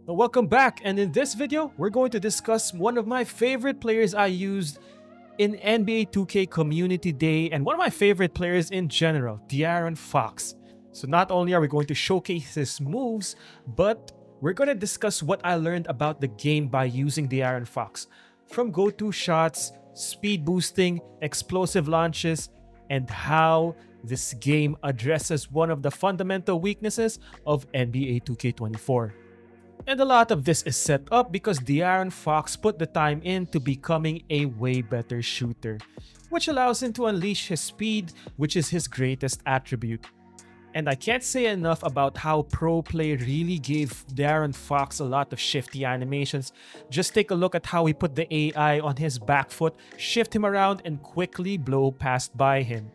Welcome back, and in this video, we're going to discuss one of my favorite players I used in NBA 2K Community Day and one of my favorite players in general, De'Aaron Fox. So not only are we going to showcase his moves, but we're going to discuss what I learned about the game by using De'Aaron Fox. From go-to shots, speed boosting, explosive launches, and how this game addresses one of the fundamental weaknesses of NBA 2K24. And a lot of this is set up because De'Aaron Fox put the time in to becoming a way better shooter, which allows him to unleash his speed, which is his greatest attribute. And I can't say enough about how pro play really gave De'Aaron Fox a lot of shifty animations. Just take a look at how he put the AI on his back foot, shift him around, and quickly blow past by him.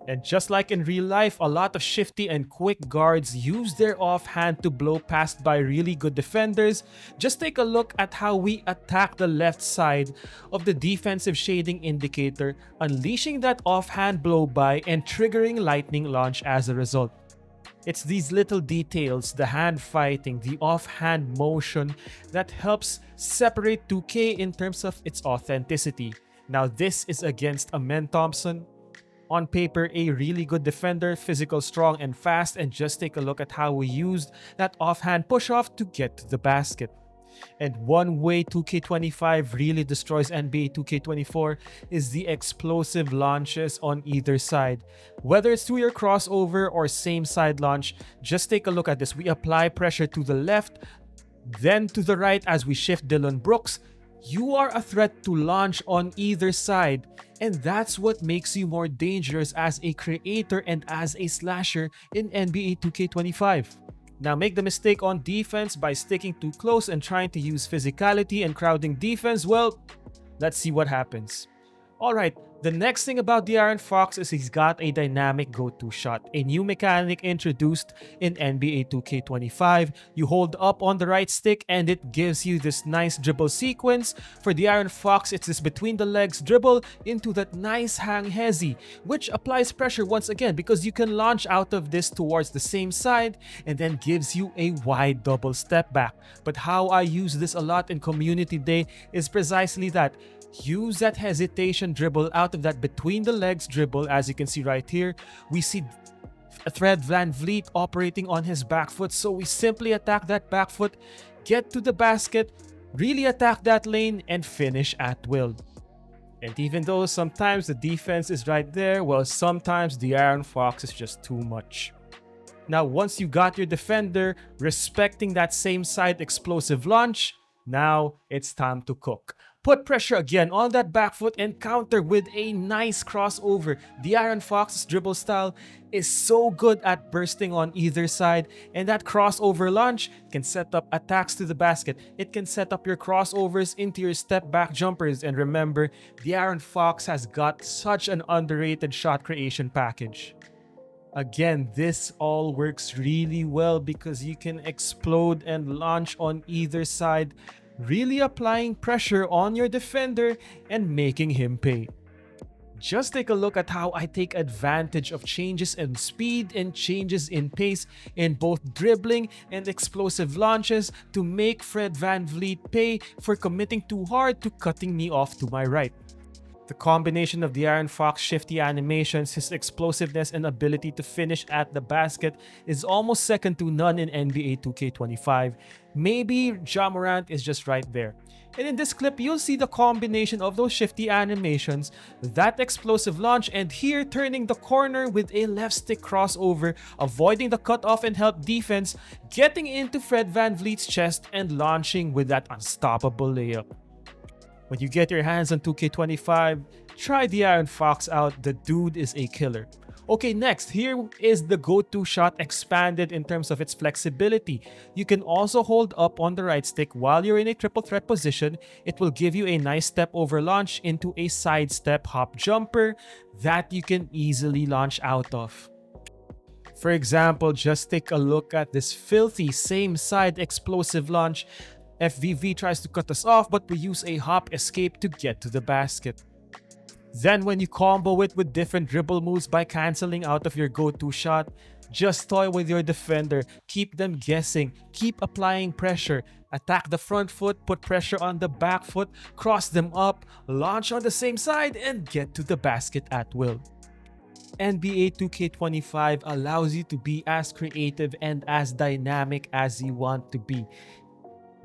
And just like in real life, a lot of shifty and quick guards use their offhand to blow past by really good defenders. Just take a look at how we attack the left side of the defensive shading indicator, unleashing that offhand blow by and triggering lightning launch as a result. It's these little details, the hand fighting, the offhand motion, that helps separate 2K in terms of its authenticity. Now this is against Amen Thompson. On paper, a really good defender, physical, strong, and fast, and just take a look at how we used that offhand push-off to get to the basket. And one way 2K25 really destroys NBA 2K24 is the explosive launches on either side. Whether it's through your crossover or same side launch, just take a look at this. We apply pressure to the left, then to the right as we shift Dillon Brooks. You are a threat to launch on either side, and that's what makes you more dangerous as a creator and as a slasher in NBA 2K25. Now make the mistake on defense by sticking too close and trying to use physicality and crowding defense. Well, let's see what happens. Alright, the next thing about De'Aaron Fox is he's got a dynamic go-to shot, a new mechanic introduced in NBA 2K25. You hold up on the right stick and it gives you this nice dribble sequence. For De'Aaron Fox, it's this between the legs dribble into that nice hang hezi, which applies pressure once again because you can launch out of this towards the same side and then gives you a wide double step back. But how I use this a lot in Community Day is precisely that. Use that hesitation dribble out of that between the legs dribble. As you can see right here, we see Fred VanVleet operating on his back foot, so we simply attack that back foot, get to the basket, really attack that lane, and finish at will. And even though sometimes the defense is right there, well, sometimes De'Aaron Fox is just too much. Now once you got your defender respecting that same side explosive launch, now it's time to cook. Put pressure again on that back foot and counter with a nice crossover. De'Aaron Fox's dribble style is so good at bursting on either side, and that crossover launch can set up attacks to the basket. It can set up your crossovers into your step back jumpers, and remember, De'Aaron Fox has got such an underrated shot creation package. Again, this all works really well because you can explode and launch on either side, really applying pressure on your defender and making him pay. Just take a look at how I take advantage of changes in speed and changes in pace in both dribbling and explosive launches to make Fred VanVleet pay for committing too hard to cutting me off to my right. The combination of De'Aaron Fox shifty animations, his explosiveness, and ability to finish at the basket is almost second to none in NBA 2K25. Maybe Ja Morant is just right there. And in this clip, you'll see the combination of those shifty animations, that explosive launch, and here turning the corner with a left stick crossover, avoiding the cutoff and help defense, getting into Fred VanVleet's chest, and launching with that unstoppable layup. When you get your hands on 2K25, try De'Aaron Fox out. The dude is a killer. Okay, next, here is the go-to shot expanded in terms of its flexibility. You can also hold up on the right stick while you're in a triple threat position. It will give you a nice step over launch into a sidestep hop jumper that you can easily launch out of. For example, just take a look at this filthy same side explosive launch. FVV tries to cut us off, but we use a hop escape to get to the basket. Then when you combo it with different dribble moves by cancelling out of your go-to shot, Just toy with your defender, keep them guessing, keep applying pressure, attack the front foot, put pressure on the back foot, cross them up, launch on the same side, and get to the basket at will. NBA 2K25 allows you to be as creative and as dynamic as you want to be.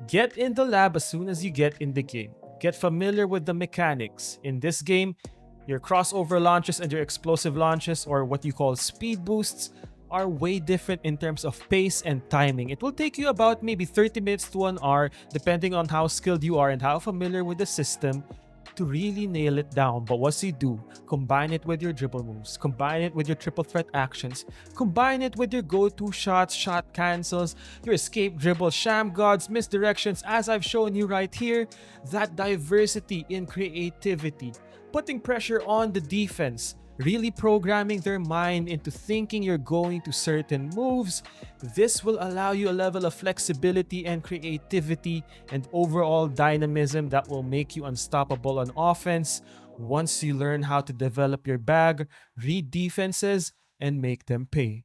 Get in the lab as soon as you get in the game. Get familiar with the mechanics. In this game, your crossover launches and your explosive launches, or what you call speed boosts, are way different in terms of pace and timing. It will take you about maybe 30 minutes to an hour, depending on how skilled you are and how familiar with the system, to really nail it down. But once you do, combine it with your dribble moves, combine it with your triple threat actions, combine it with your go-to shots, shot cancels, your escape dribble, sham gods, misdirections, as I've shown you right here, that diversity in creativity, putting pressure on the defense, really programming their mind into thinking you're going to certain moves. This will allow you a level of flexibility and creativity and overall dynamism that will make you unstoppable on offense once you learn how to develop your bag, read defenses, and make them pay.